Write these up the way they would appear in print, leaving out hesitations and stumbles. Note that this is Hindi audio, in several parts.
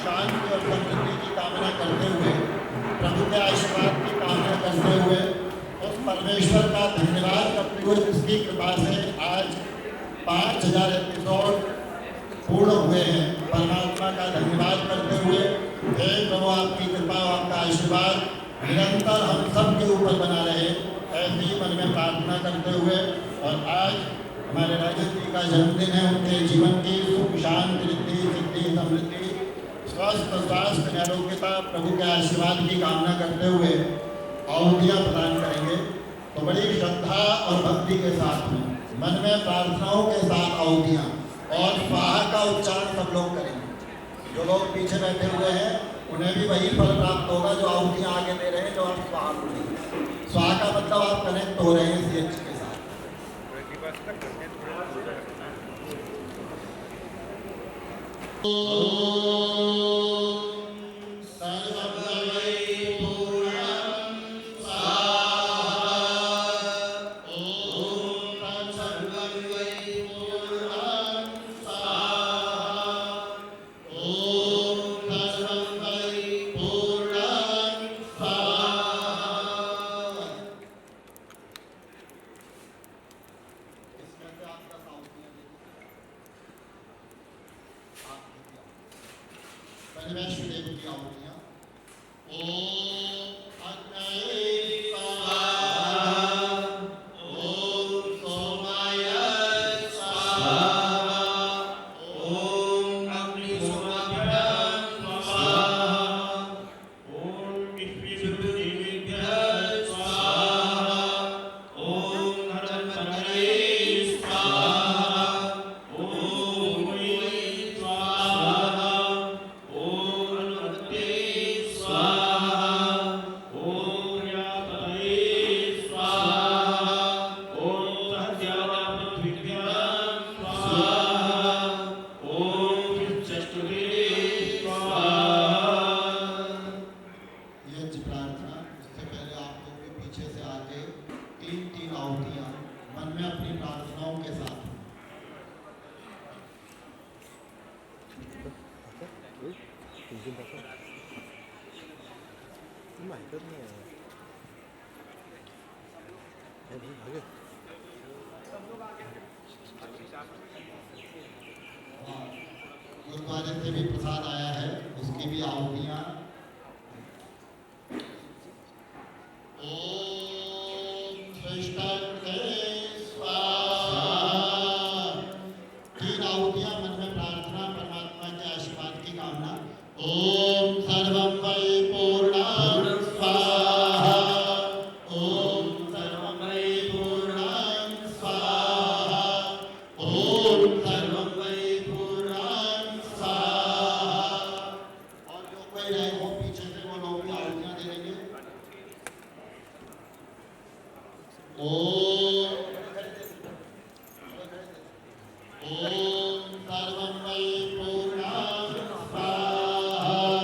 शांति और समृद्धि की कामना करते हुए, प्रभु के आशीर्वाद की कामना करते हुए, उस परमेश्वर का धन्यवाद करते हुए जिसकी कृपा से आज 5000 एपिसोड पूर्ण हुए हैं, परमात्मा का धन्यवाद करते हुए हे प्रभु आपकी कृपा और आपका आशीर्वाद निरंतर हम सब के ऊपर बना रहे, ऐसी मन में प्रार्थना करते हुए। और आज हमारे राजन जी का जन्मदिन है, उनके जीवन की सुख शांति रिद्धि सिद्धि समृद्धि स्वस्थ स्वास्थ्य निरोग्यता प्रभु के आशीर्वाद की कामना करते हुए आहुतियाँ प्रदान करेंगे। तो बड़ी श्रद्धा और भक्ति के साथ में मन में प्रार्थनाओं के साथ आहुतियाँ और स्वाहा का उच्चारण सब लोग करेंगे। जो लोग पीछे बैठे हुए हैं उन्हें भी वही फल प्राप्त होगा जो आहुतियाँ आगे दे रहे हैं, जो आप स्वाहा बोलेंगे। स्वाहा का मतलब आप कनेक्ट हो रहे हैं CH के साथ। गुरुद्वारे से भी प्रसाद आया है, उसकी भी आहुतियाँ। ओम श्रेष्ठाय स्वाहा। 3 आहुतियाँ मन में प्रार्थना, परमात्मा के आशीर्वाद की कामना। ओम सर्वं वै पूर्णं स्वाहा। ओम सर्वं वै पूर्णं स्वाहा। ओम सर्वं वै पूर्णं स्वाहा। और जो कोई रहे हो पीछे से वो लोग भी आहुतियाँ दे देंगे। ओम सर्वं वै पूर्णं स्वाहा।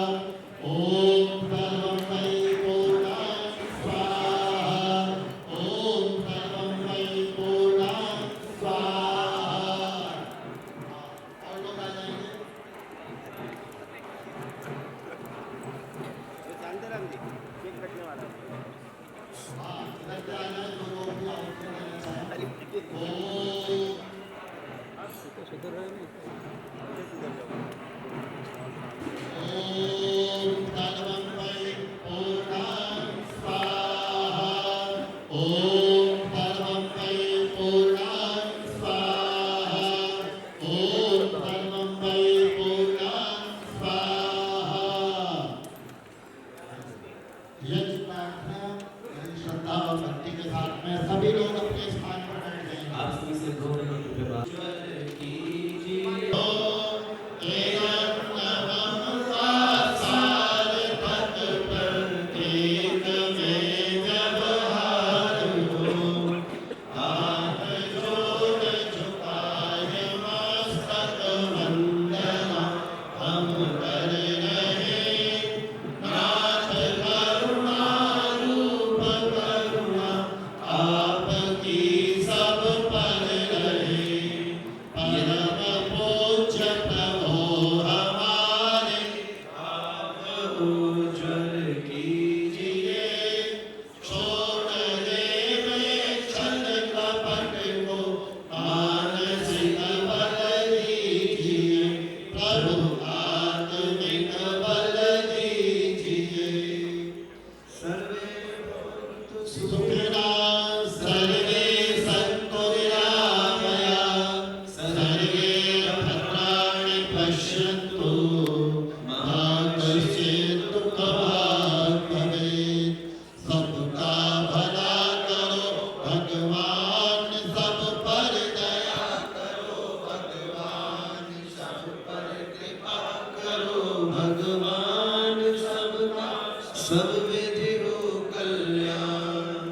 भगवान सबका सब विधि हो कल्याण।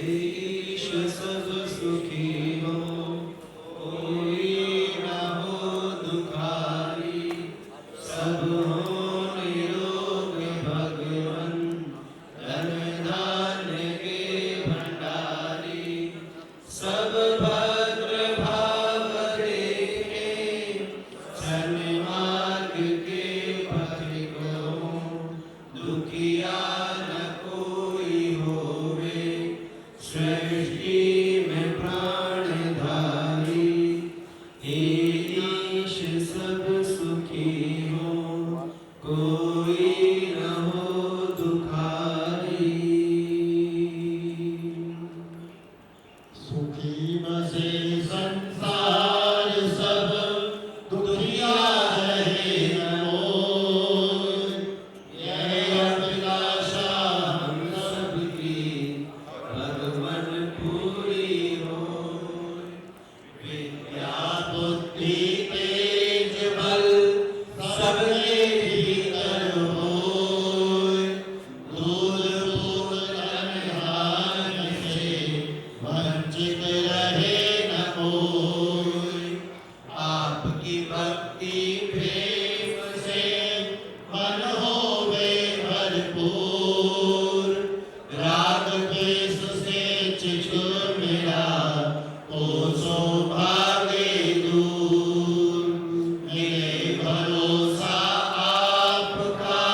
ईश सब सुखी हो कोई न हो दुखारी, सब हो निरोग भगवन धन धान्य के भंडारी। सब भद्र भाव देखे सन्मार्ग के पथिकों, दुखिया न कोई होवे सृष्टि में प्राणधारी। ईश सब सुखी हो कोई न हो दुखारी। सुखी बसे संसार सब दुखिया रहे न कोई। यह अभिलाषा हम सबकी भगवन पूरी हो। विद्या बुद्धि तेज बल सबके भीतर होय। दूर दूर अनहार से वंचित रहे न कोई। आपकी भक्ति प्रेम से मन होवे भरपूर। राग द्वेष से चिछुर मिला तो सौभाग्य दूर। मिले भरोसा आपका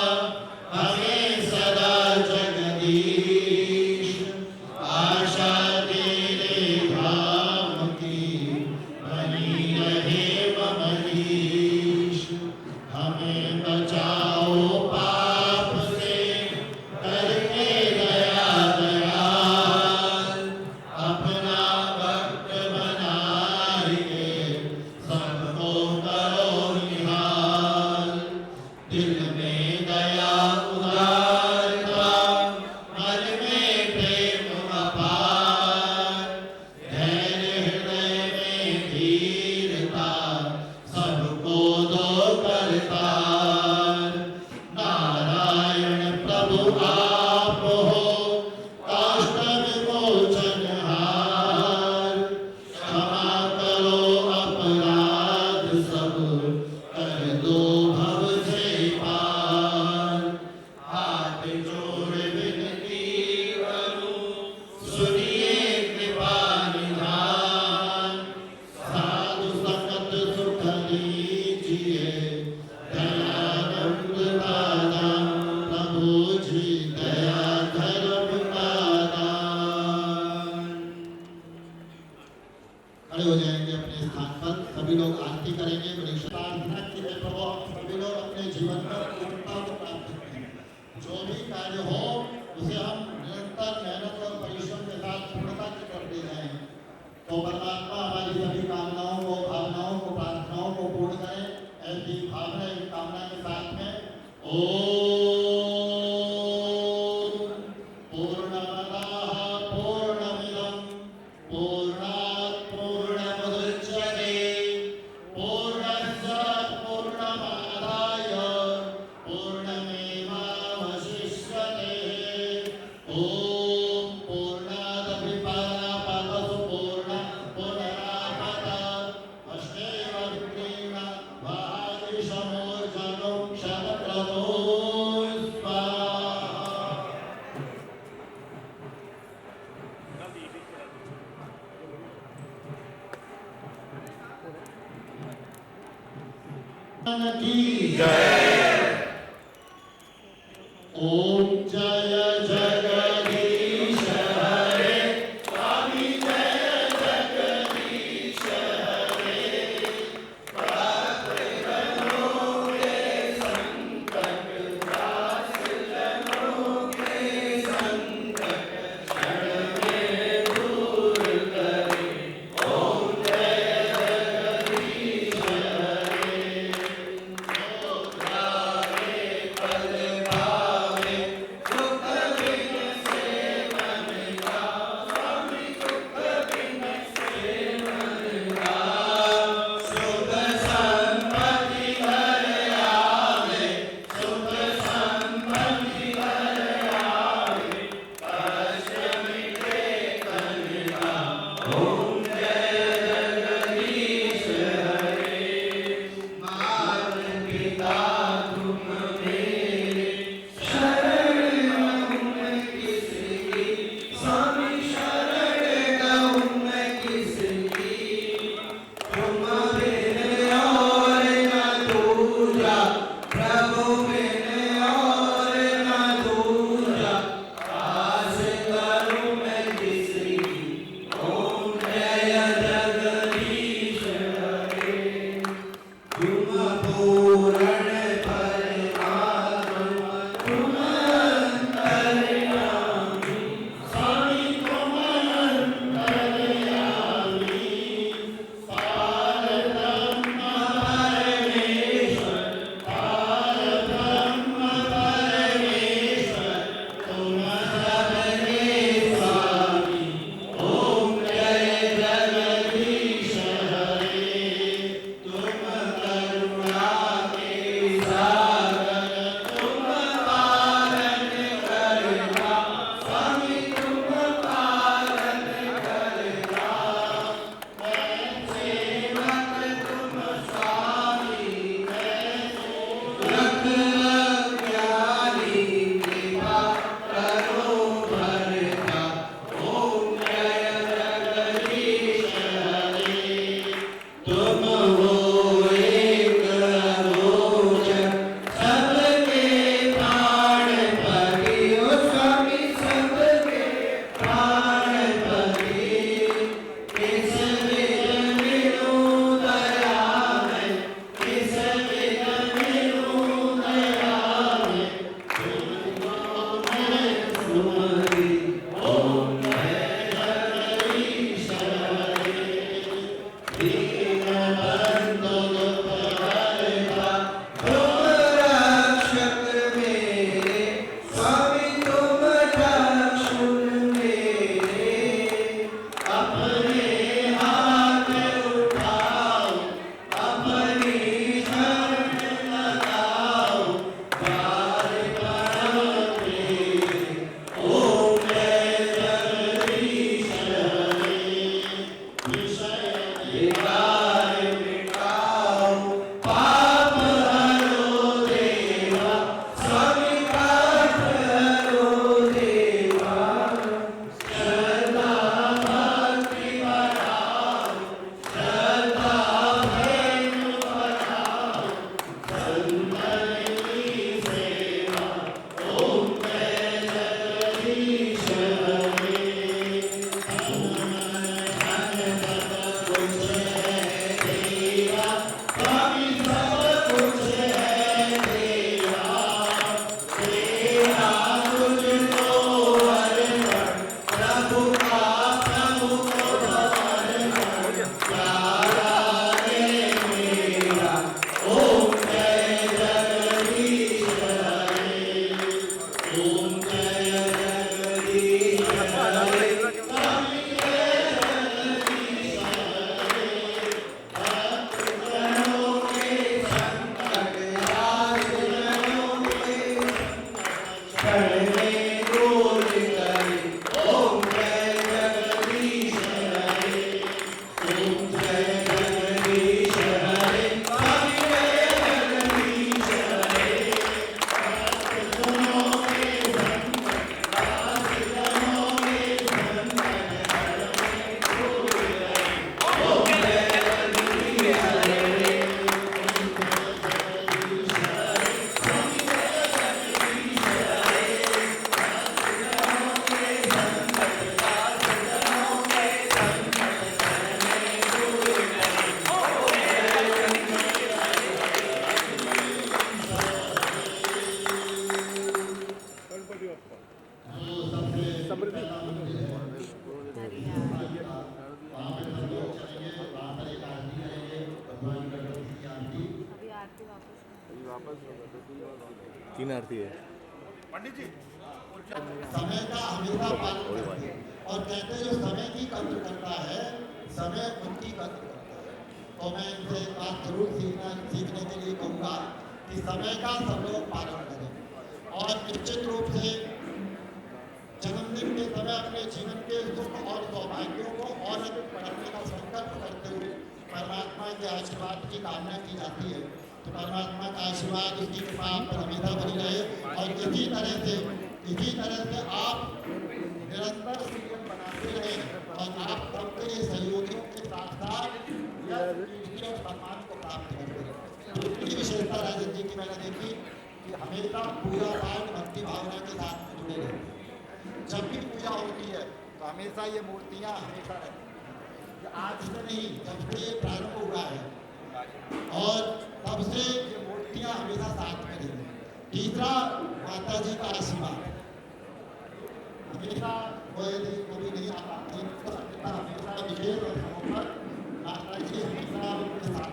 हमें सदा जगदीश। आशा तेरे धाम की बनी रहे ममरीश। हमें बचाओ पाप से करके दया दयाल। अपना भक्त बनाए सबको करो निहाल। दिल में दया उदारता मन में प्रेम अपार। धैर्य हृदय में धीरता सबको दो करतार। नारायण प्रभु आप हो काष्ठन मोचनहार। क्षमा करो अपराध सब कर दो भव से पार। हाथ जोड़ विनती करूं सुनिए कृपा निधान। साधु संगत सुख लीजिए दयानंद दादा। प्रभु जी दया धर्म का दान। खड़े हो जाएंगे अपने स्थान पर। सभी लोग आरती करेंगे। बड़ी प्रार्थना की है प्रभु हम सभी लोग अपने जीवन में पूर्णता को प्राप्त करें। जो भी कार्य हो उसे हम निरंतर मेहनत और परिश्रम के साथ पूर्णता की करते जाएं। तो परमात्मा हमारी सभी कामनाओं को भावनाओं को प्रार्थनाओं को पूर्ण करें। ऐसी भावना एक कामना के साथ में ओम पूर्णमदः पूर्णमिदं पूर्णात् पूर्णमुदच्यते पूर्णस्य पूर्णमादाय पूर्णमेवावशिष्यते। ओम पूर्णादपि परापदसु पूर्णं पुनरापद अष्टेव विघ्नेन वादिशमोर्जनं शतक्रतो स्वाहा। की जय। ओम जय जगदीश हरे स्वामी जय जगदीश हरे। जनों के संकट दास जनों के संकट क्षण में दूर करे। ओम जय जगदीश हरे। जो ध्याये पद भावे तीन आरती है। समय का हमेशा पालन करते हैं और कहते हैं जो समय की कद्र करता है समय उनकी कद्र करता है। तो मैं इनसे एक बात जरूर सीखने के लिए कहूँगा कि समय का सब लोग पालन करें और निश्चित रूप से जन्मदिन के समय अपने जीवन के सुख और सौभाग्यों को और अधिक बढ़ाने का संकल्प करते हुए परमात्मा के आशीर्वाद की कामना की जाती है। तो परमात्मा का आशीर्वाद उसकी कृपा आप पर हमेशा बनी रहे और इसी तरह से आप निरंतर सीजन बनाते रहे और आप सबके सहयोगियों के साथ साथ सम्मान को प्राप्त करते रहे। दूसरी विशेषता राजन जी की मैंने देखी कि हमेशा पूजा पाठ भक्ति भावना के साथ जुड़े रहे। जब भी पूजा होती है तो हमेशा ये मूर्तियाँ हमेशा रहती हैं। आज से नहीं, जब से ये प्रारंभ हुआ है और तब से ये मूर्तियाँ हमेशा साथ में रही। तीसरा माता जी का आशीर्वाद हमेशा कभी नहीं आ पाती, हमेशा विशेष अवसरों पर माता जी हमेशा उनके साथ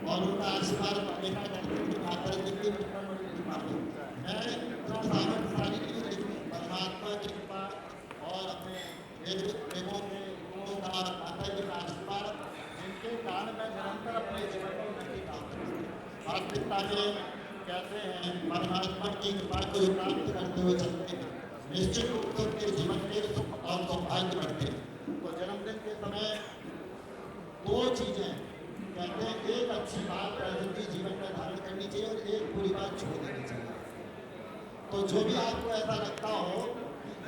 और उनका आशीर्वाद हमेशा करते हुए माता जी की मैं इतना सामर्थ्यशाली नहीं, लेकिन परमात्मा की कृपा और अपने प्रेमों के गुणों का माता जी का आशीर्वाद जिनके कारण मैं निरंतर अपने जीवन में उन्नति प्राप्त करती हूँ। वास्तविकता में कहते हैं परमात्मा की कृपा को प्राप्त करते हुए चलते हैं, निश्चित रूप से उनके जीवन के सुख और सौभाग्य बढ़ते हैं। तो जन्मदिन के समय दो चीजें कहते हैं, एक अच्छी बात प्रकृति जीवन में धारण करनी चाहिए और एक बुरी बात छोड़ देनी चाहिए। तो जो भी आपको ऐसा लगता हो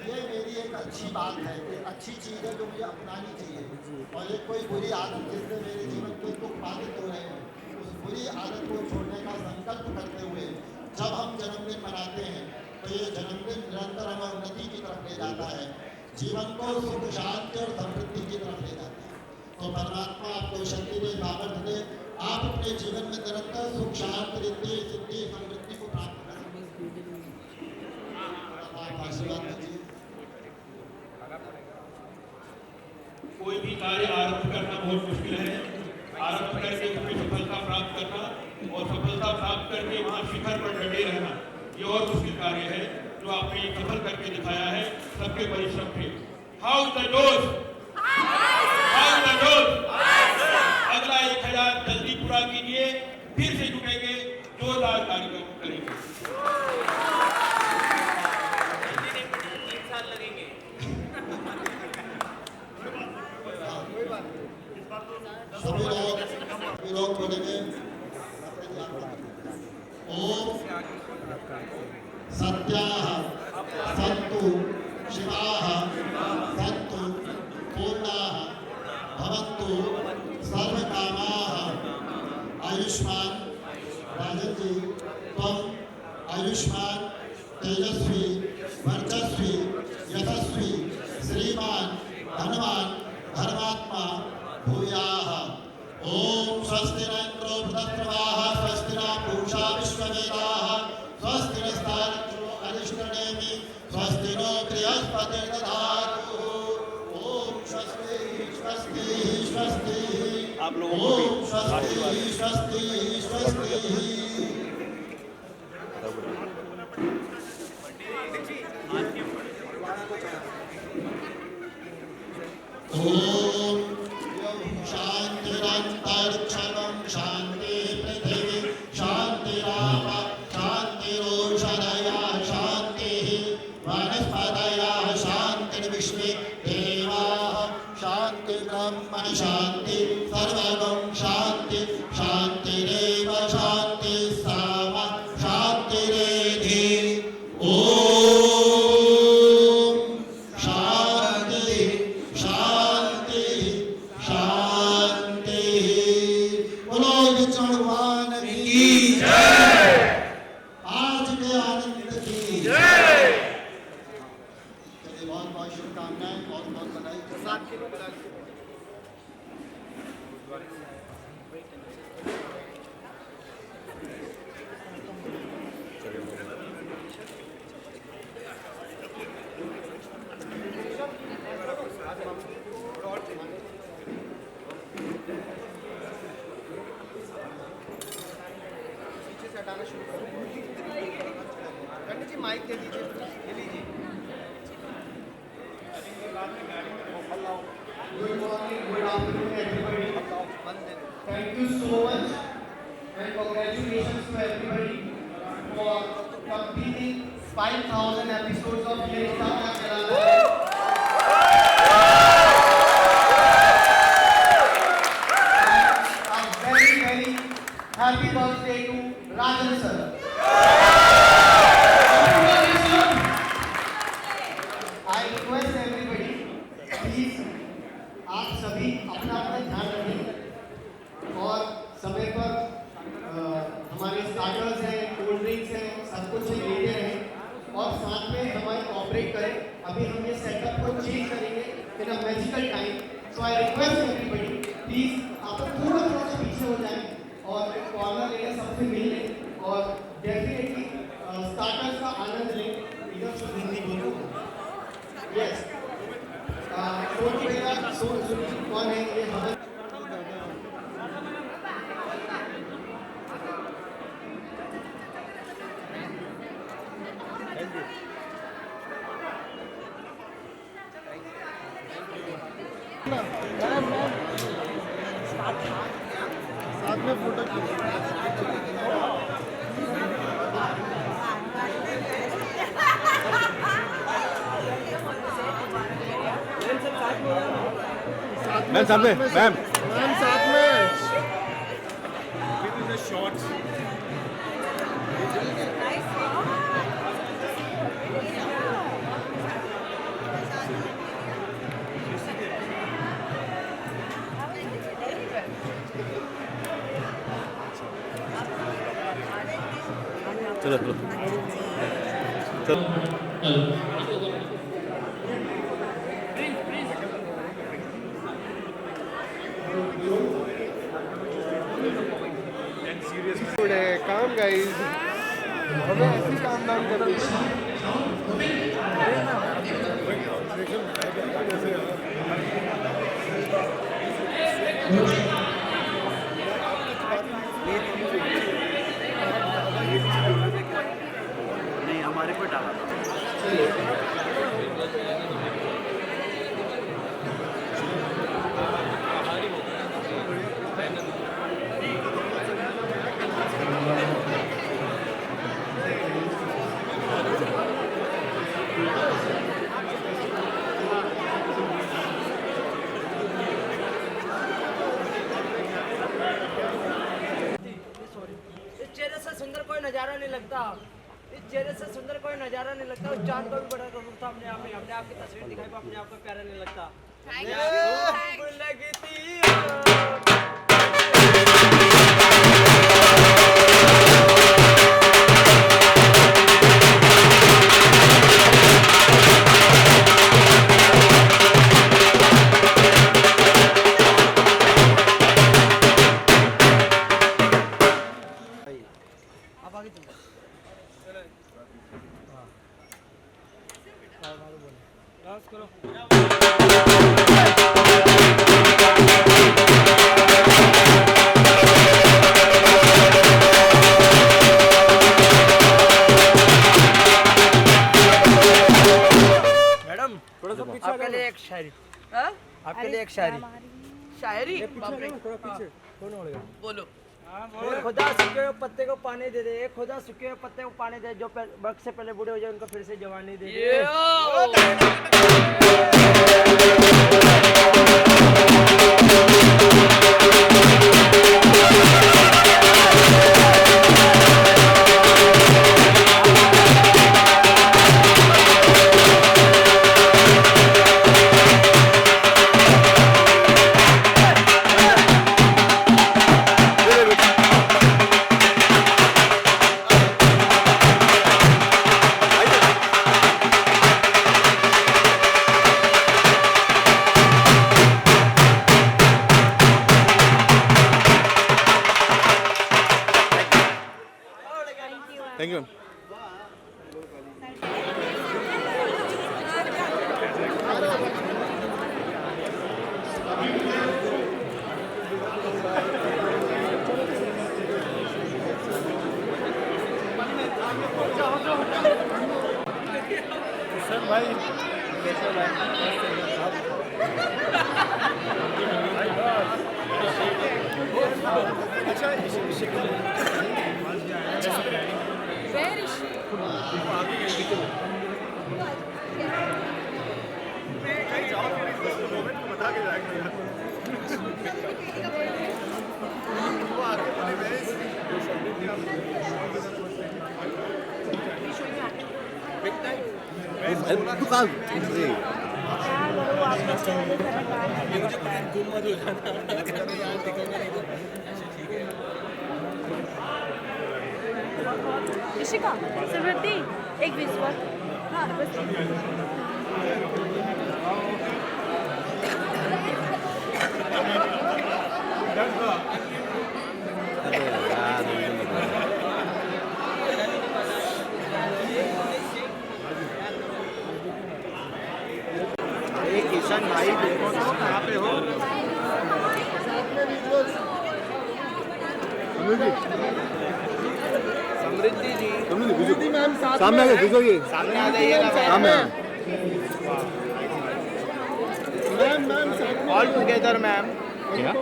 ये मेरी एक अच्छी बात है, एक अच्छी चीज़ है जो मुझे अपनानी चाहिए और एक कोई बुरी आदत जिससे मेरे जीवन के दुख बाधित हो रहे हैं, उस बुरी आदत को छोड़ने का संकल्प करते हुए जब हम जन्मदिन मनाते हैं तो ये जन्मदिन निरंतर हमें उन्नति की तरफ ले जाता है, जीवन को सुख शांति और समृद्धि की तरफ ले जाता है। तो परमात्मा आपको शक्ति दे, सामर्थ्य दे, आप अपने जीवन में निरंतर सुख शांति रिद्धि सिद्धि समृद्धि को प्राप्त करें। आशीर्वाद दीजिए। कोई भी कार्य आरंभ करना बहुत मुश्किल है, आरंभ करके उसमें सफलता प्राप्त करना और सफलता प्राप्त करके वहाँ शिखर पर डटे रहना, ये और मुश्किल कार्य है जो आपने सफल करके दिखाया है सबके परिश्रम से। हाउ द जोश, अगला 1000 जल्दी पूरा कीजिए, फिर से जुटेंगे, जोरदार कार्यक्रम करेंगे। सभी लोग बोलेंगे ओम सत्याः सन्तु शिवाः सन्तु पूर्णाः भवन्तु सर्वकामाः। आयुष्मान राजन जी, तुम आयुष्मान तेजस्वी वर्चस्वी यशस्वी श्रीमान धनवान धर्मात्मा भूयाः। ओम स्वस्ति न इंद्रो बृहस्पतिः स्वस्ति न पूषा विश्ववेदाः स्वस्ति नस्तारक्षो अरिष्टनेमि स्वस्ति नो बृहस्पतिर्दधातु। ओम स्वस्ति स्वस्ति स्वस्ति। आप लोगों को भी ओम स्वस्ति स्वस्ति स्वस्ति। ओम शांतिरंतरिक्षं शांति पृथिवी शांतिराप शांतिरोषधयः शांतिः वनस्पतयः शांतिर्विश्वे देवाः शांति ब्रह्म शांति सर्वगं शांति शांतिरेव शांति। माइक दे दीजिए, ले लीजिए। Good morning, good afternoon, everybody. Thank you so much, and congratulations to everybody for completing 5,000 episodes of Ye Rishta Kya Kehlata Hai. A very, very happy birthday to Rajan sir. I request everybody, please, आप सभी अपना अपना ध्यान रखें और समय पर हमारे स्टार्टर्स हैं, कोल्ड ड्रिंक्स हैं, सब कुछ लेते रहें और साथ में हमारे कोऑपरेट करें। अभी हम ये सेटअप को चेंज करेंगे in a magical time. So I request everybody, please आप थोड़ा सा पीछे हो जाएं और कॉर्नर लेने सबसे मिल लें और डेफिनेटली स्टार्टर्स का आनंद लें। इधर से हिंदी बोलो। यस, कौन है ये? हम साथ में फोटो मैम साथ में, मैम साथ में शॉर्ट्स चलो चलो चलो काम गाइस, हमें ऐसी काम दाम करनी नहीं हमारे को डाला चेहरे से सुंदर कोई नज़ारा नहीं लगता, इस चेहरे से सुंदर कोई नज़ारा नहीं लगता। उस चांद को भी बड़ा रूप था अपने आप में, अपने आप की तस्वीर दिखाई अपने आप को प्यारा नहीं लगता। आप आगे चलो। डांस करो। मैडम थोड़ा सा पीछे आपके लिए एक शायरी। आपके लिए एक शायरी। शायरी थोड़ा पीछे बोलो। खुदा सूखे हुए पत्ते को पानी दे दे, खुदा सूखे हुए पत्ते को पानी दे, जो वक्त से पहले बूढ़े हो जाए उनको फिर से जवानी दे दे। Thank you. है। Where is she? Rishika, Samriddhi, एक विजुअल। हाँ बस किशन भाई देखो तो कहाँ पे हो? समृद्धि जी, समृद्धि मैम सामने आ गए, दिखोगे सामने आ जाइए ना सामने मैम। All together ma'am. क्या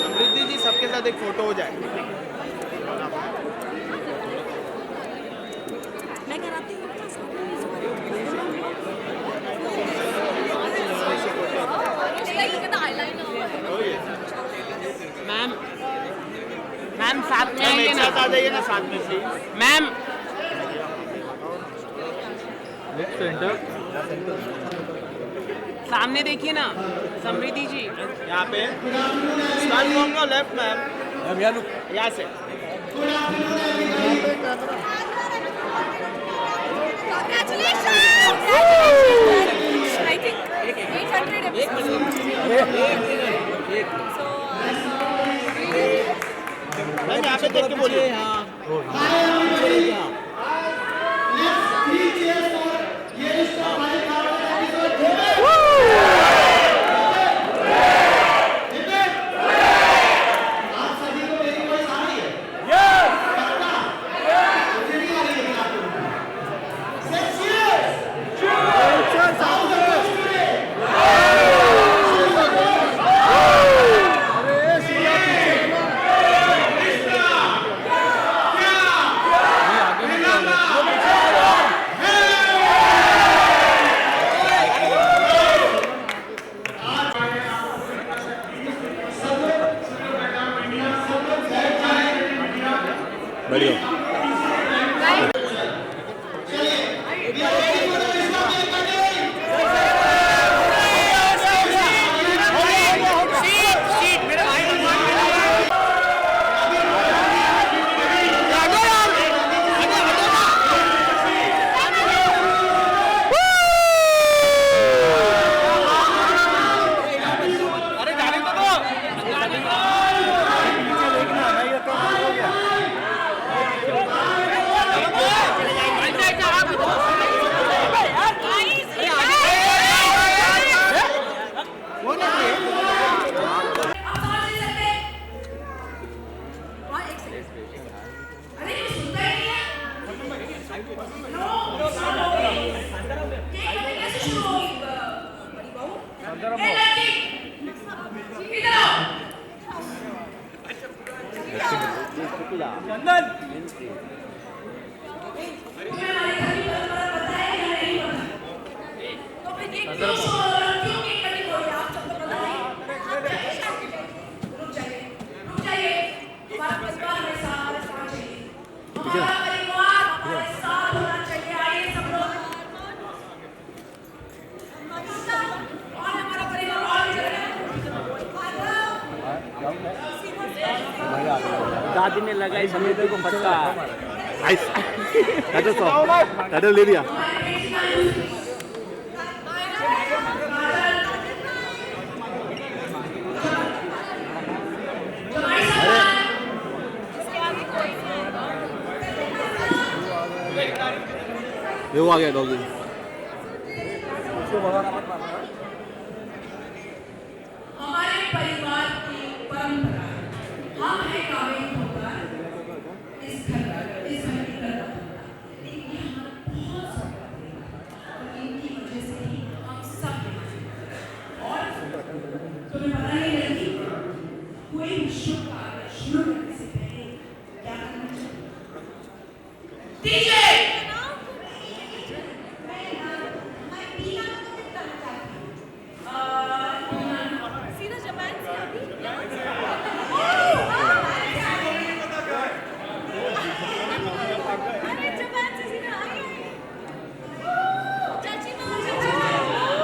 समृद्धि जी सबके साथ एक फोटो हो जाए। मैं कराती हूँ। मैम मैम साथ में मैम आइए एक ना। साथ आ जाइए ना साथ में प्लीज। मैम सामने देखिए ना समृद्धि जी। यहाँ पे start from your left ma'am. यहाँ से I think 800 episodes. So, ma'am यहाँ पे देख के बोलिए। बढ़िया दादी ने लगाई समृद्धि को फटका। नाइस टाइटल ले लिया ये वो आ गया डॉगी हमारे परिवार की परंपरा हम हैं काबिल होकर इस घर शुभ कार्य शुरू करने से पहले क्या करना चाहिए? डीजे सीधा जापान से अभी अरे जापान से सीधा आ गए चाची माँ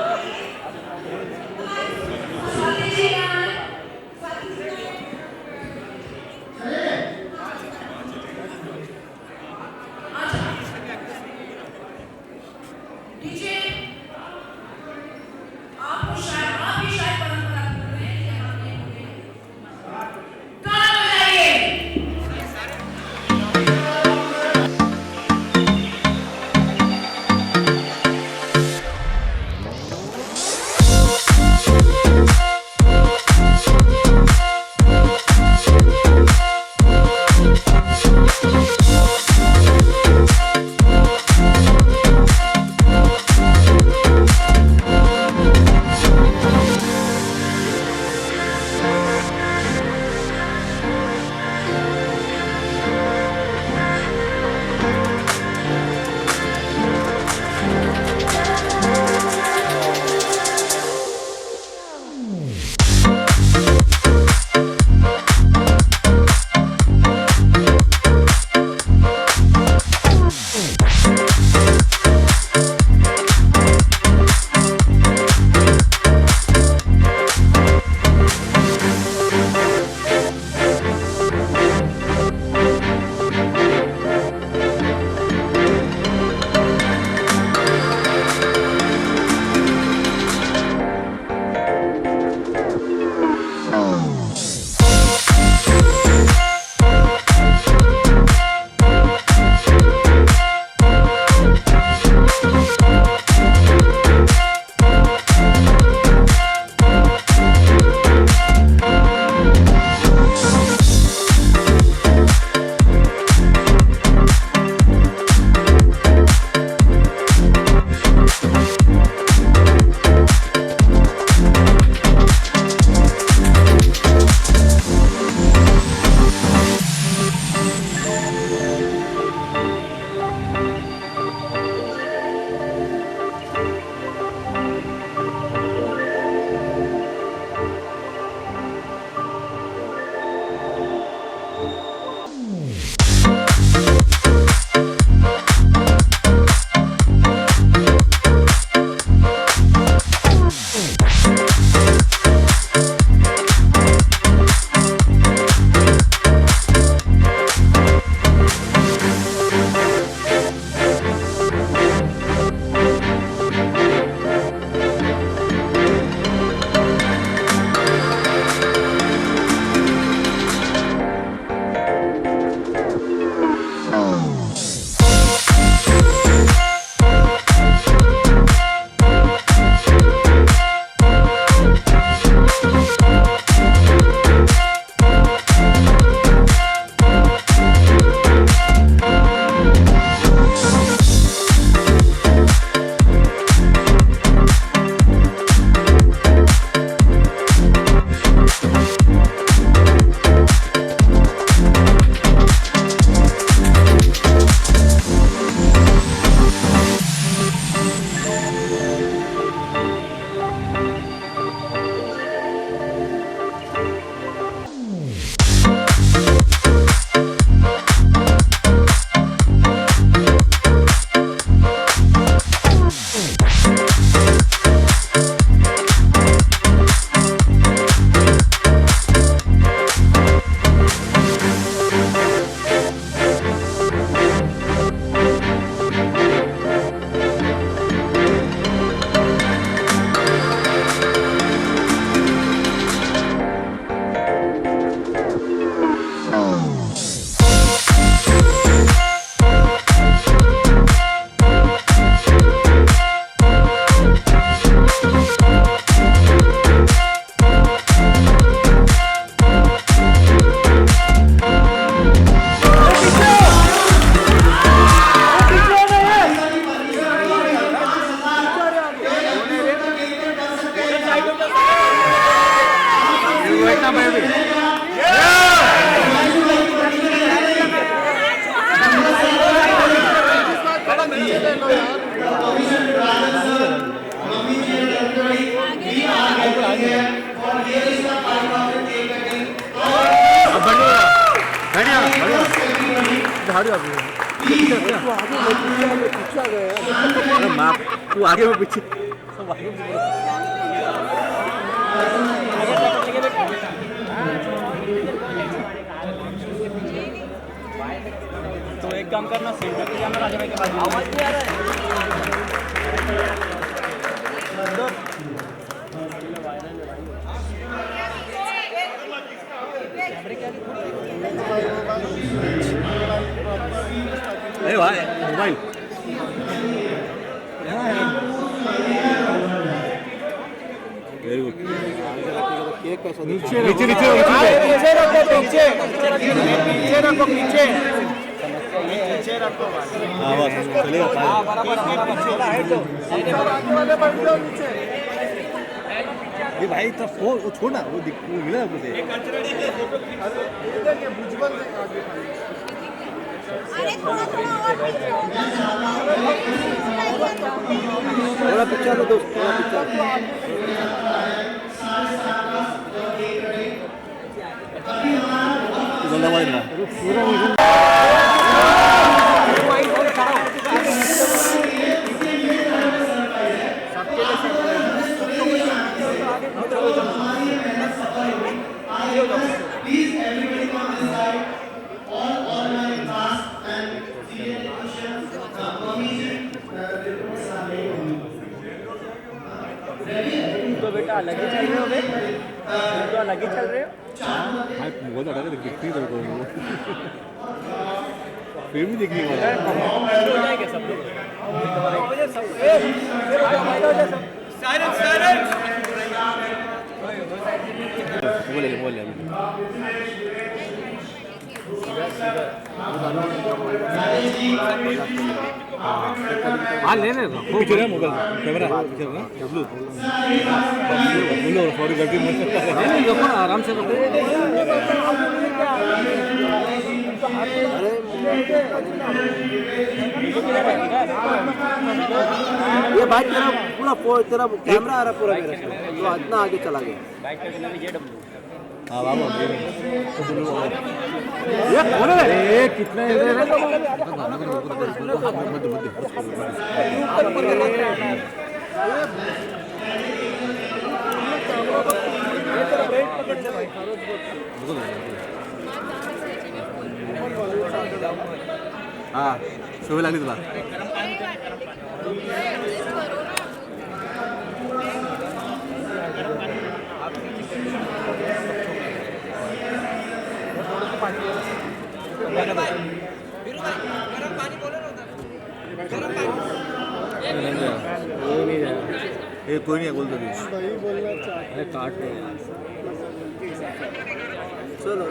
हट जा अरे माँ तू आगे में पीछे सब आगे तो एक काम करना सेंटर पे जाना राजा भाई के पास आवाज नहीं आ रहा है अरे भाई मोबाइल वेरी गुड नीचे नीचे नीचे पीछे रखो पीछे पीछे रखो पीछे पीछे रखो हाँ बस चलेगा ये भाई तो वो छोड़ ना वो मिला है मुझे थोड़ा पिक्चर लो दोस्त थोड़ा पिक्चर गंदा वाली ना Please, everybody come this side. All wearing masks and CA precautions, permission, reports are made. तो बेटा अलग ही चल रहे हो बे तो अलग ही चल रहे हो भाई बहुत ज़्यादा दिखती है तेरे को फिर भी दिखने वाला हो जाएंगे सब लोग साइलेंस साइलेंस बोले हाँ ले ले पिक्चर है मोबाइल कैमरा पिक्चर ना डब्लू बोलो सॉरी गलती मत रखो ना आराम से रखो ये भाई तेरा पूरा तेरा कैमरा आ रहा पूरा मेरे से तो इतना आगे चला गया बाइक का कलर ये डब्ल्यू हाँ बाबा ये कौन है ये कितना है हाँ सवय लागली तुला ये कोई नहीं है बोल दो अरे काट चलो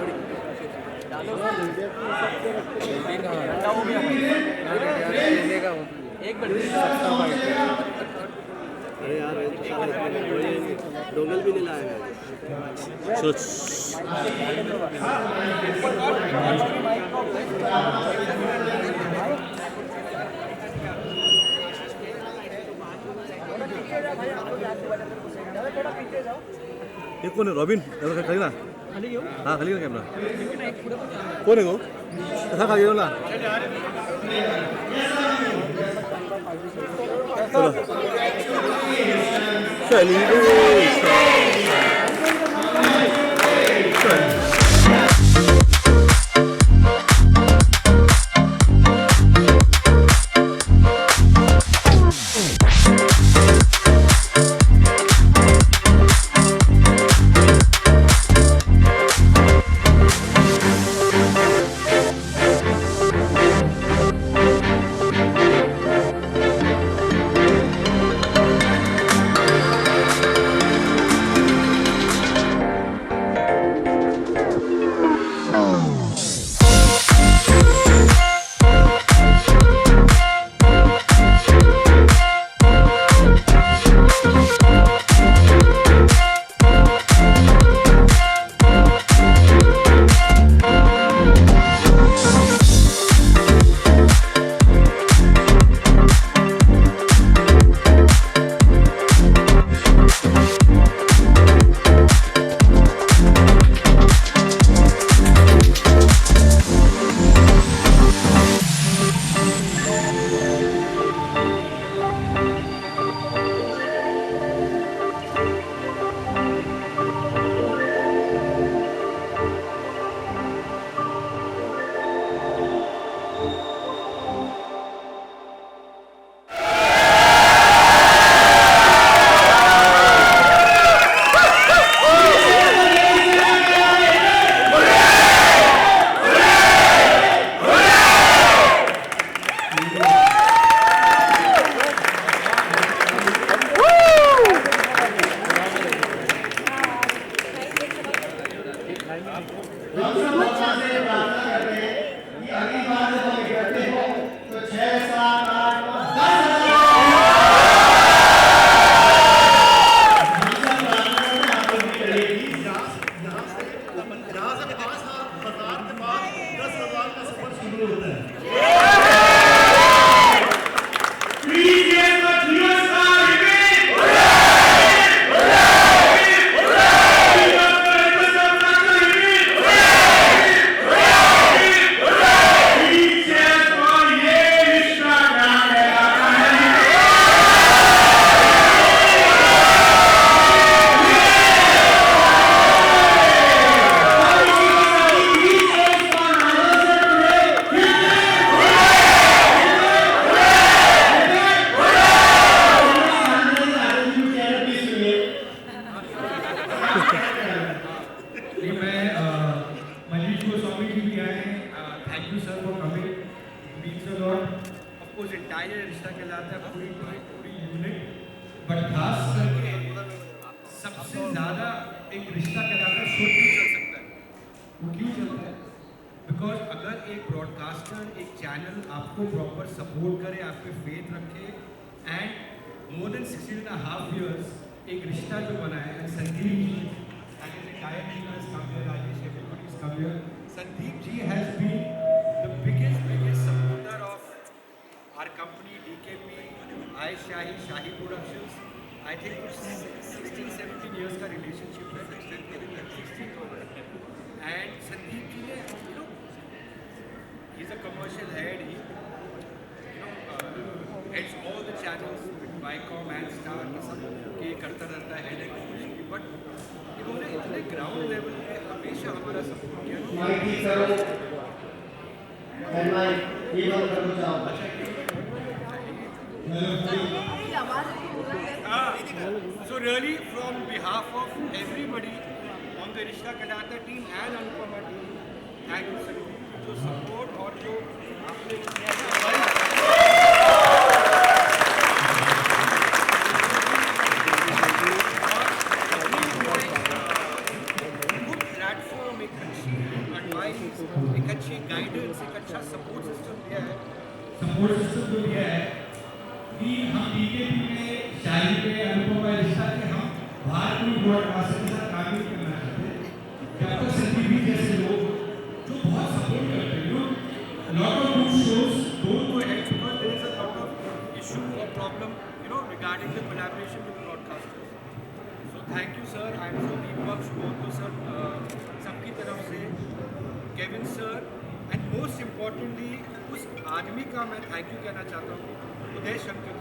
एक मिनट अरे यार डोंगल भी नहीं लाया ये कौन है रॉबिन खाली ना हाँ खाली ना कैमरा कौन है वो ऐसा खाली ना चलो चलिए भगवान से प्रार्थना करते हैं कि अगली बार जब हम इकट्ठे हो तो 6, 7, 8, 9, 10,000 का सफर शुरू होता है। बट खास करके सबसे ज्यादा एक रिश्ता कहलाता है शो क्यों चल सकता है? वो क्यों चलता है? बिकॉज अगर एक ब्रॉडकास्टर, एक चैनल आपको प्रॉपर सपोर्ट करे, आप पे फेथ रखे एंड मोर देन 16.5 years एक रिश्ता जो बना है and Sandeep ji Sandeep ji has been the biggest supporter of our company DKP, I Shahi productions. I think कुछ 16-17 years का रिलेशनशिप है एंड संदीप जी ने he is a commercial head, he heads all the channels with Viacom and Star के करता रहता है बट इन्होंने इतने ग्राउंड लेवल पे हमेशा हमारा सपोर्ट किया। So really from behalf of everybody on the रिश्ता कहलाता team and Anupama team, thank you sir जो सपोर्ट और जो आपने प्लेटफॉर्म, एक अच्छी एडवाइस, एक अच्छी गाइडेंस, एक अच्छा सपोर्ट सिस्टम दिया है। सपोर्ट सिस्टम जो दिया है कि हम DKP में शाही पे अनुपमा रिश्ता के हम बाहर कोई ब्रॉडकास्टर के साथ काम नहीं करना चाहते। जब तक संदीप जैसे लोग जो बहुत सपोर्ट करते हैं, lot of good shows don't go ahead because there is a lot of issue or problem, regarding the collaboration with broadcasters. So thank you sir, I am so Deepak Shubhodhu sir, सबकी तरफ से Kevin sir and most importantly उस आदमी का मैं थैंक यू कहना चाहता हूँ, उदय शंकर,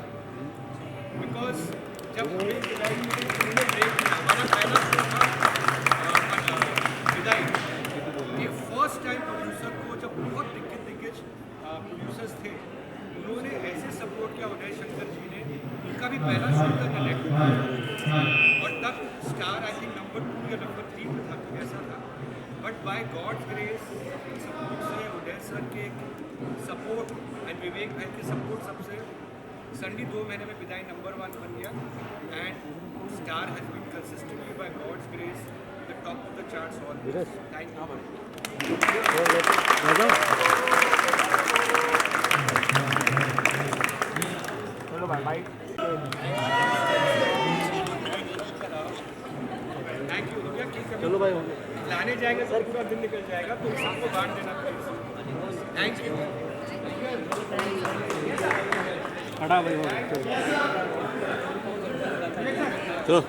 बिकॉज जब हमें विदाई में उन्होंने ब्रेक किया, हमारा पहला शो था विदाई, ये फर्स्ट टाइम प्रोड्यूसर को जब बहुत दिग्गज प्रोड्यूसर्स थे उन्होंने ऐसे सपोर्ट किया उदय शंकर जी ने, उनका भी पहला शो था नेट और तब स्टार आई थिंक नंबर 2 या नंबर 3 पे था, तो ऐसा था। But by God's grace support से, उदय सर के सपोर्ट एंड विवेक भाई के सपोर्ट सबसे संडे 2 महीने में विदाई नंबर 1 बन गया and Star has been consistently by God's grace the top of the charts all. Thank you. चलो भाई थैंक यू। चलो भाई लाने जाएंगे सर, पूरा दिन निकल जाएगा तो सबको बांट देना प्लीज। Thank you. हटा भाई चलो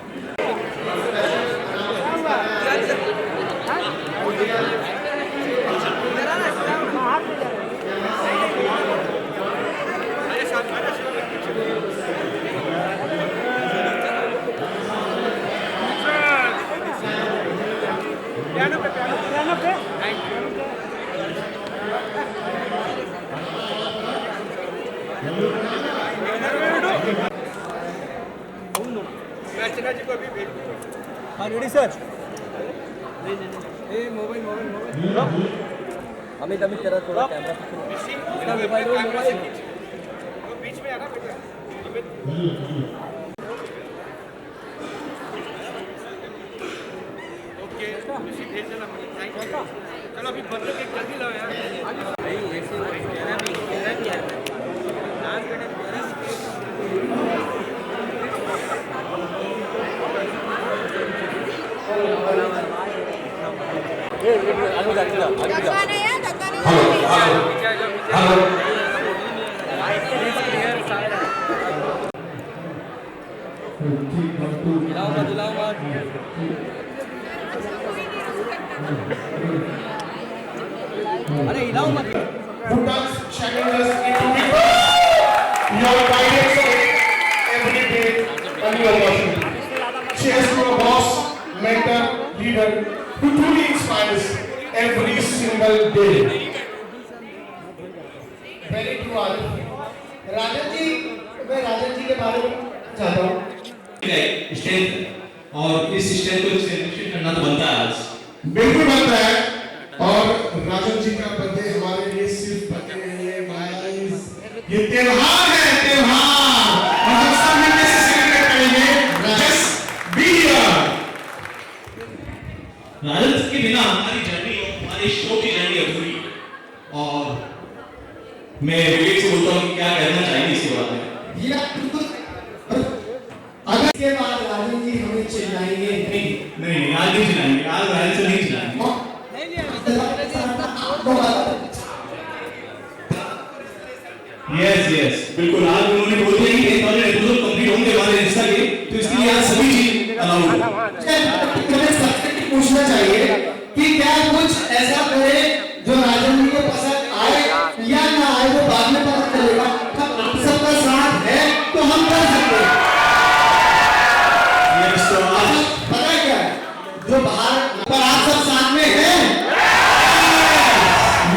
अर्चना जी को भी भेज दो। हाँ रेडी सर। ए मोबाइल अमित तेरा थोड़ा कैमरा मोबाइल बीच में आना बेटा। ओके ऋषि भेज देना मुझे। Thank you. चलो अभी बच्चों के जल्दी लाओ यार अरे हिलाओ मत Buddha's shining us into people. Your guidance every day and your opportunity. Cheers to a boss, mentor, leader who truly inspires every single day. Very true, Arif. Rajan ji, मैं राजन जी के बारे में चाहता हूँ। स्ट्रेंथ और इस स्ट्रेंथ को सेलिब्रेट करना तो बनता है आज। बिल्कुल बनता है और राजन जी का बर्थडे हमारे लिए सिर्फ बर्थडे नहीं है गाइस, ये त्योहार है, त्योहार और हम सब मिलकर इसे सेलिब्रेट करेंगे। Just be here. राजन के बिना हमारी जर्नी और हमारे शो की जर्नी अधूरी और मैं विवेक से बोलता हूँ कि क्या कहना चाहिए इसके बारे में। अगर इसके बाद राजन जी हमें चिल्लाएंगे नहीं आज नहीं चिल्लाएंगे, आज राजन से नहीं चिल्लाएंगे। यस यस बिल्कुल आज उन्होंने बोल दिया कि 10,000 एपिसोड कंप्लीट होंगे हमारे इंस्टा के, तो इसलिए आज सभी चीज अलाउड है। हमें सबसे पूछना चाहिए कि क्या कुछ ऐसा करे जो राजन जी को पसंद आए या ना आए, वो बाद में पता चलेगा। आप सबका साथ है तो हम कर सकते हैं। यस तो आज पता है क्या है? जो बाहर पर आप सब साथ में हैं,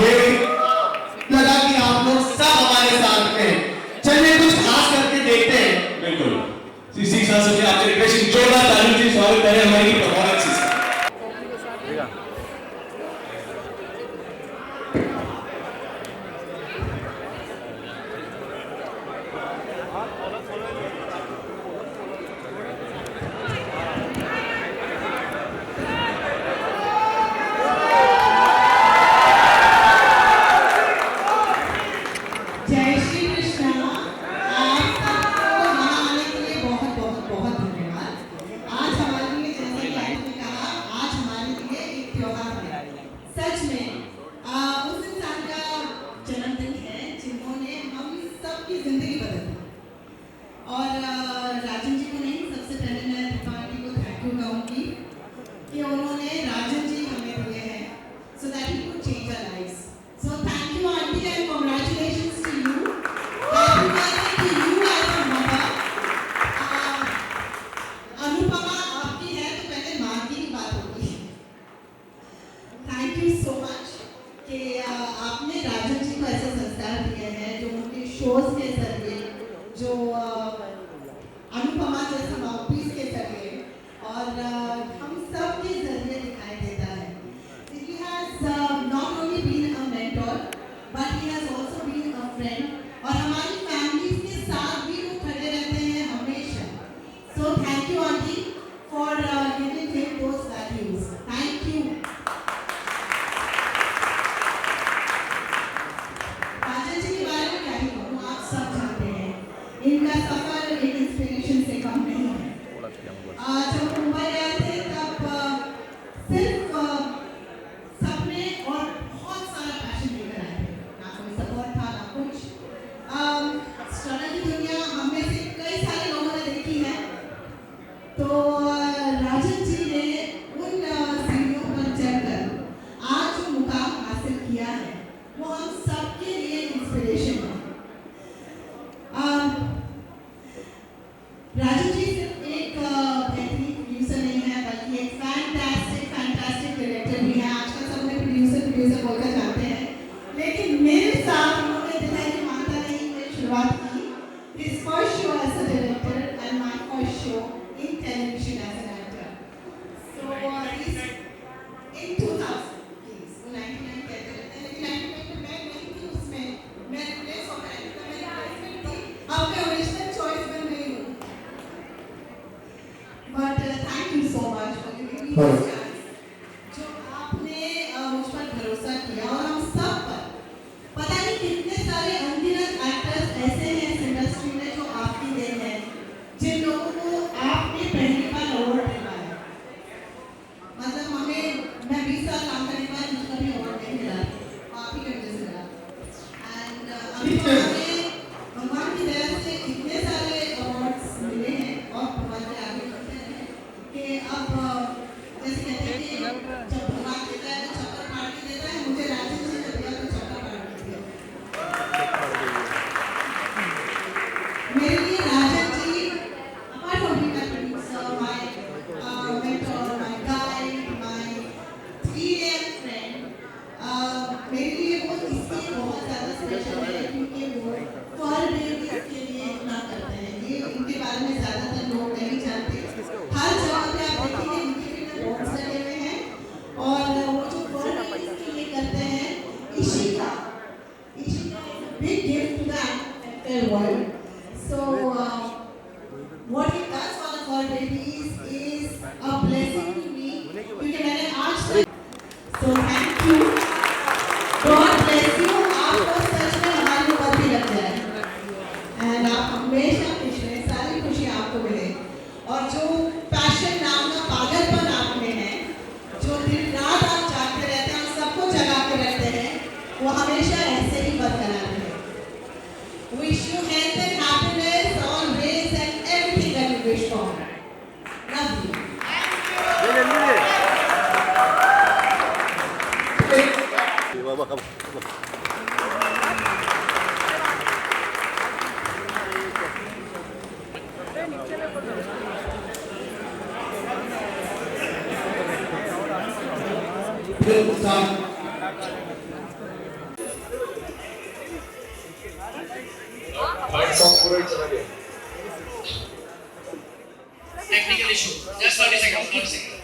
ये लगा कि आप लोग सब हमारे साथ में हैं। चलिए कुछ खास करके देखते हैं। बिल्कुल इसी के साथ सबसे आपसे रिक्वेस्ट जोरदार तालियों से स्वागत करें हमारी परफॉर्मेंस से। जय श्री कृष्णा। आप सबको यहाँ आने के लिए बहुत बहुत बहुत धन्यवाद। आज हमारे लिए जैसे कि आपने कहा, आज हमारे लिए एक त्योहार है। सच में उस इंसान का जन्मदिन है जिन्होंने हम सबकी जिंदगी बदल दी। और राजन जी को नहीं, सबसे पहले मैं दीपावली को थैंक यू कहूँगी कि उन्होंने राजन जी हमें दिए हैं so that he could change our lives. So thank you auntie and congratulations to you. Happy birthday to you as a mother. Anupama आपकी है तो पहले माँ की ही बात होगी। Thank you so much कि आपने राजन जी को ऐसे संस्कार दिए हैं जो उनके शोज के जरिए, जो अनुपमा जैसे माउथपीस के जरिए और हम सब के जरिए दिखाई देता है। He has not only been a mentor, but he has also been a friend. और हमारी फैमिलीज के साथ भी वो खड़े रहते हैं हमेशा। So thank you auntie for giving him those values. Thank you. Rajan ji के बारे में क्या ही कहूँ, आप सब जानते हैं इनका सफर एक इंस्पिरेशन से कम नहीं है। जब मुंबई गए थे तब सिर्फ सपने और बहुत सारा पैशन लेकर आए थे, ना कोई सपोर्ट था ना कुछ। हमें भगवान की दया से इतने सारे अवार्ड्स मिले हैं और भगवान के आगे बढ़ते हैं कि अब जैसे कहते हैं कि जब भगवान देता है तो चक्कर काट के देता है, मुझे राजन से मिल गया तो चक्कर काट के दिया। मेरे लिए Rajan ji apart from being my mentor, my guide, my 3am friend, मेरे लिए वो इसलिए बहुत ज़्यादा स्पेशल है क्योंकि वो फॉर बेबी के लिए इतना करते हैं। ये इनके बारे में ज़्यादातर लोग नहीं जानते। हर जगह पे आप देखेंगे इनके भी बोर्ड्स लगे हुए हैं और वो जो फॉर बेबी के लिए करते हैं, Ishika is a big gift to the entire world. So what he does for the fur babies is a blessing to me क्योंकि मैंने आज तक so thank you, God bless you, आपको सच में हमारे ऊपर भी लग जाए and आप हमेशा खुश रहें, सारी खुशी आपको मिले और जो पैशन नाम का पागलपन आप में है, जो दिन रात आप जागते रहते हैं और सबको जगा के रखते हैं, वो हमेशा ऐसे ही बरकरार रहे। Wish you health and happiness always and everything that you wish for. Love you. Technical issue. Just 30 seconds. 30 seconds.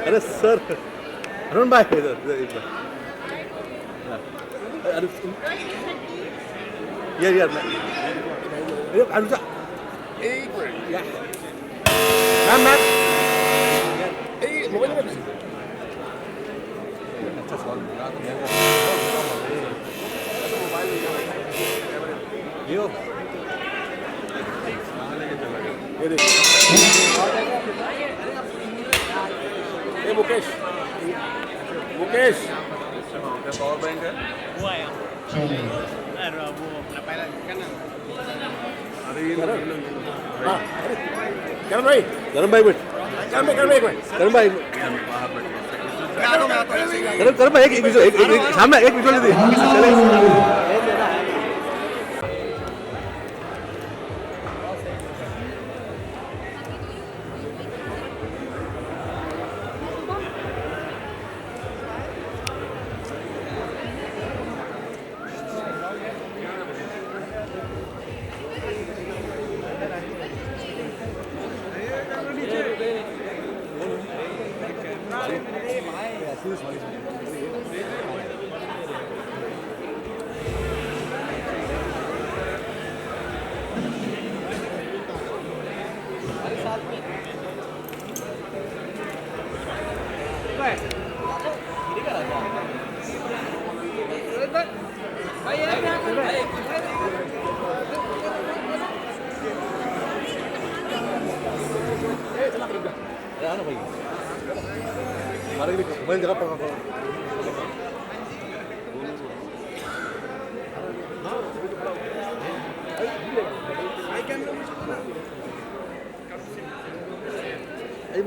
अरे सर अरुण भाई इधर एक बार अरे यार अनुजा मैम मोबाइल में अच्छा सवाल लियो ये देख ये मुकेश पावर बैंक है वो आया अरे वो अपना पहला करना अरे ये हाँ करण भाई बैठ करण भाई एक सामने एक विजुअल दे मोबाइल जगह पर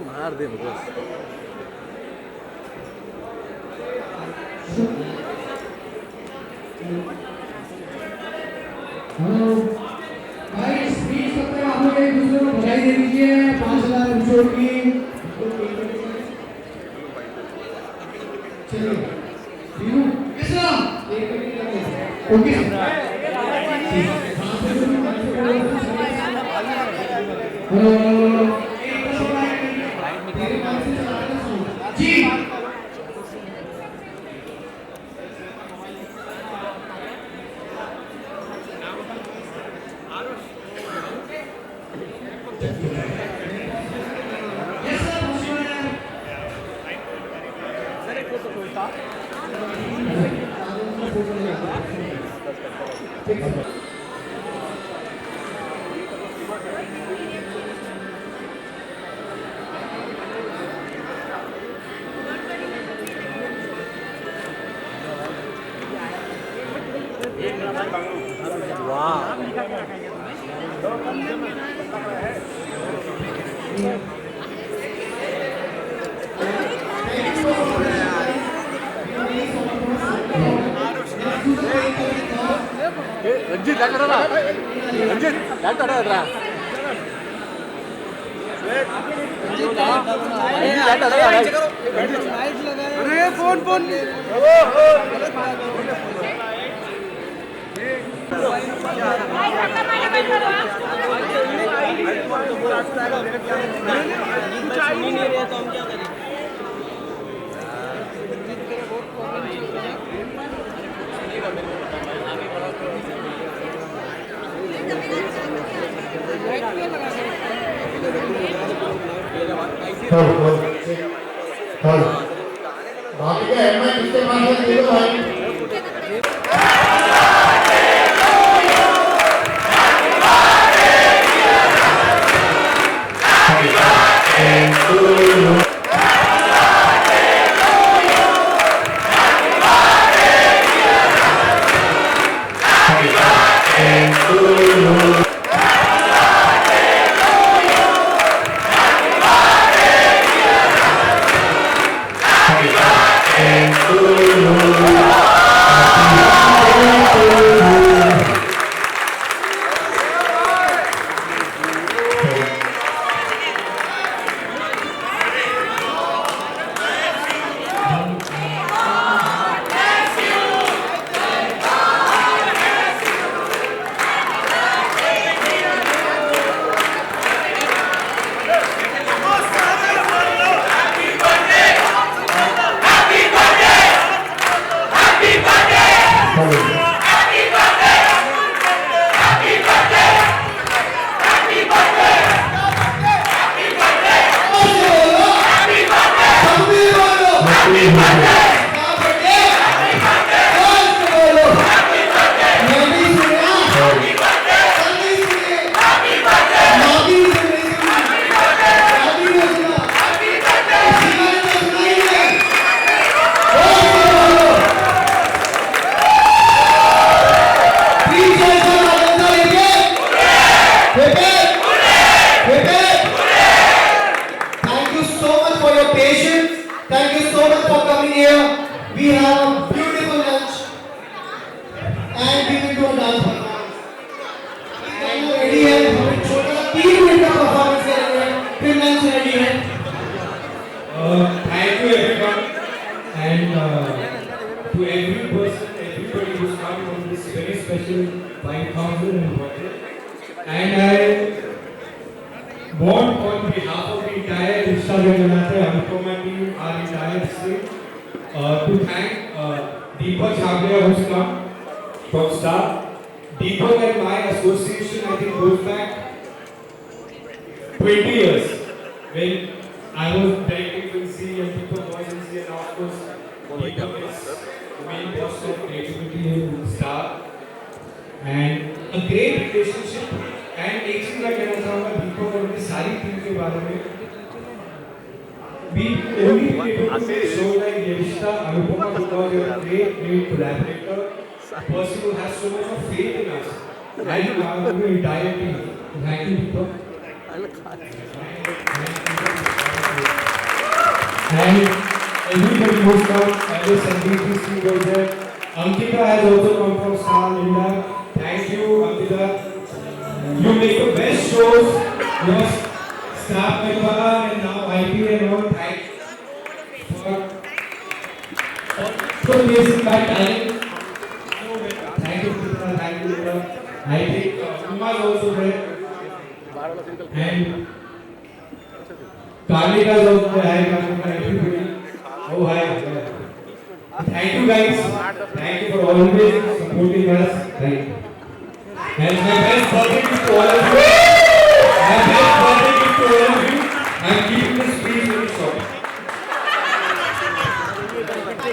मार दे मुझे भाई स्पीच करते हैं आप लोग एक दूसरे को बधाई दे दीजिए 5000 एपिसोड की चलिए दीनू कैसा ओके जी फोटो नहीं आता ठीक है रंजित लाइट हटा रंजित लाइट हटा रहा अरे फोन बाकी का हेलमेट किसके पास है दे दो भाई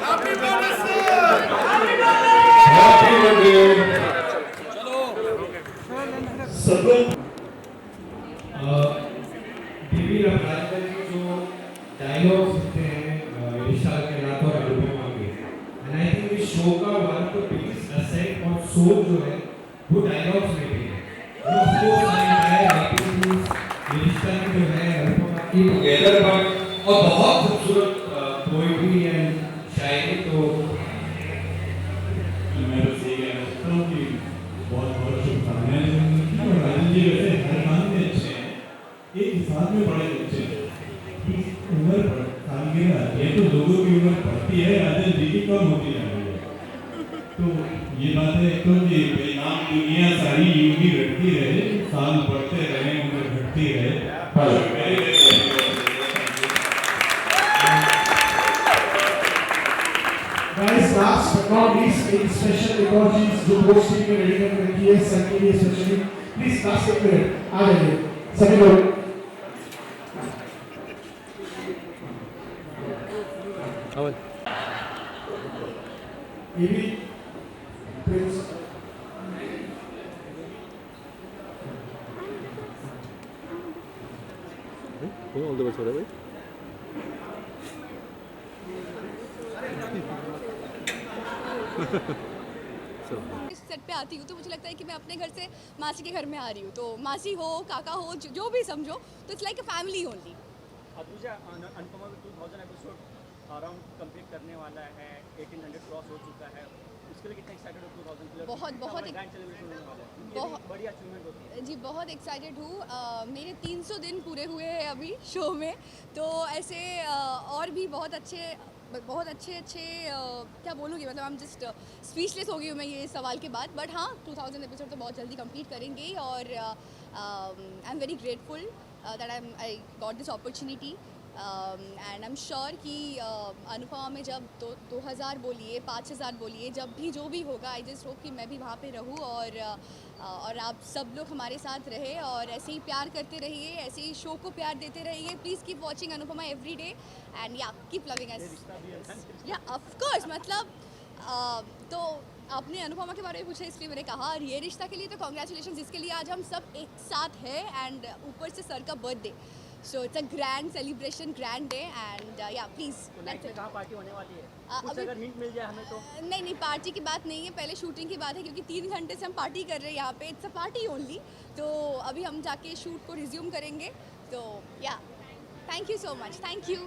Happy birthday! सब लोग टीवी राजनीति के जो डायलॉग्स होते हैं विशाल के रात और अनुपमा के, एंड आई थिंक इस शो का one of the biggest asset और सोल जो है वो डायलॉग्स में भी है। ऑफ कोर्स आई राइटिंग विशाल की जो है अनुपमा की टुगेदर बट और बहुत खूबसूरत पोएट्री एंड शायरी। तो मैं बस ये कहना चाहता हूँ कि बहुत बहुत शुभकामनाएं। राजन जी वैसे हर काम में अच्छे हैं, एक हिसाब में बड़े अच्छे हैं। उम्र सालगिरह ये तो लोगों की उम्र बढ़ती है, राजन जी की कम होती जा रही है। तो ये बात है तो कि नाम दुनिया सारी यूं ही रटती रहे, साल बढ़ते रहे, उम्र घटती रहे। Guys, last but not least, a special apologies to both team and ready for the TS and KD especially. Please last एक मिनट आ जाइए सभी लोग। ये भी प्रिंस ऑल द बेस्ट हो रहा है भाई। इस सेट पे आती हूँ तो मुझे लगता है कि मैं अपने घर से मासी के घर में आ रही हूँ, तो मासी हो काका हो जो भी समझो, तो it's like a family only. Anupama 2000 episode around complete करने वाला है, 1800 क्रॉस हो चुका है, उसके लिए कितना एक्साइटेड हो? 2000 प्लस बहुत ग्रैंड सेलिब्रेशन होने वाला है, बहुत बड़ी अचीवमेंट होती है। जी बहुत एक्साइटेड हूँ। मेरे 300 दिन पूरे हुए हैं अभी शो में, तो ऐसे और भी बहुत अच्छे क्या बोलूँगी, मतलब आई एम जस्ट स्पीचलेस हो गई हूँ मैं ये सवाल के बाद। बट हाँ 2000 एपिसोड तो बहुत जल्दी कंप्लीट करेंगे और I am very grateful that I got this opportunity and I am sure कि अनुपमा में जब 2000 बोलिए 5000 बोलिए, जब भी जो भी होगा, आई जस्ट होप कि मैं भी वहाँ पे रहूँ और आप सब लोग हमारे साथ रहे और ऐसे ही प्यार करते रहिए, ऐसे ही शो को प्यार देते रहिए। Please keep watching Anupama every day and या कीप लविंग अस। या ऑफ कोर्स, मतलब तो आपने अनुपमा के बारे में पूछा इसलिए मैंने कहा, और ये रिश्ता के लिए तो कॉन्ग्रेचुलेशन, जिसके लिए आज हम सब एक साथ हैं एंड ऊपर से सर का birthday, so it's a grand celebration, grand day and या प्लीज़। कहाँ पार्टी होने वाली है? कुछ अगर हिंट मिल जाए हमें तो। नहीं पार्टी की बात नहीं है, पहले शूटिंग की बात है, क्योंकि 3 घंटे से हम पार्टी कर रहे हैं यहाँ पे, इट्स अ पार्टी ओनली। तो अभी हम जाके शूट को रिज्यूम करेंगे, तो या thank you so much, thank you.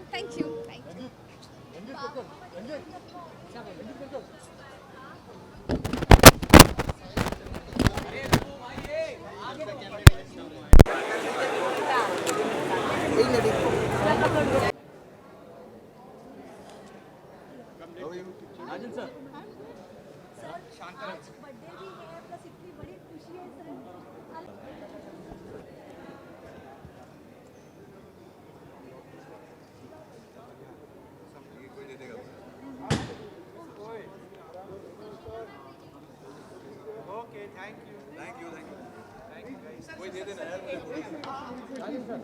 Rajan sir birthday भी है, प्लस इतनी बड़ी खुशी है sir. Okay, thank you guys. कोई दे देना यार मुझे। राजन सर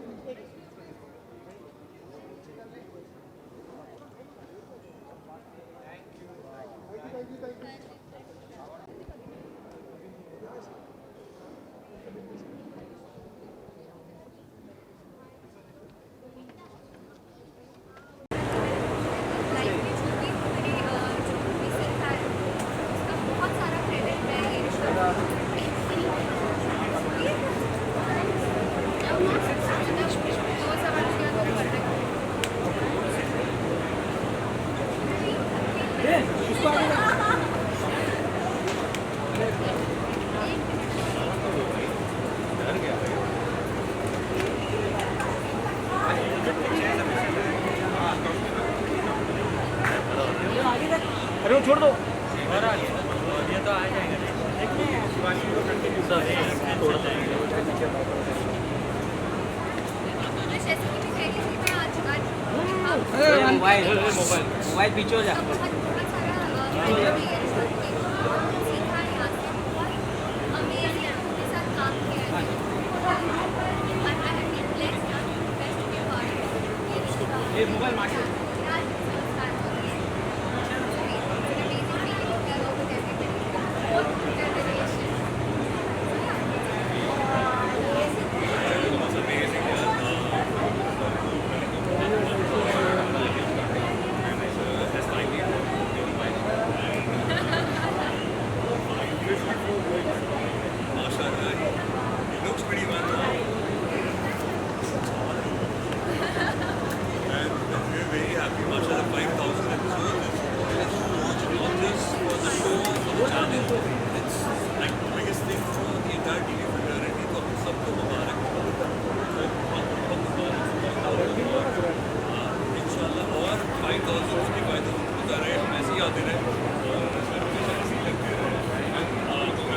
अरे वो छोड़ दो। ये तो आ जाएगा। मोबाइल पीछे हो जा। ये मोबाइल मार Yeah. करते रहे और सर हमेशा ऐसे ही लगते रहे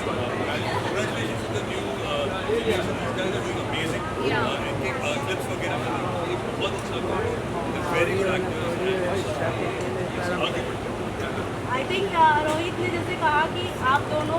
Congratulations to the new creation. These guys are doing amazing. इनके clips वगैरह बहुत अच्छा था. They're very good actors. आगे बढ़ते हैं. आई थिंक रोहित ने जैसे कहा कि आप दोनों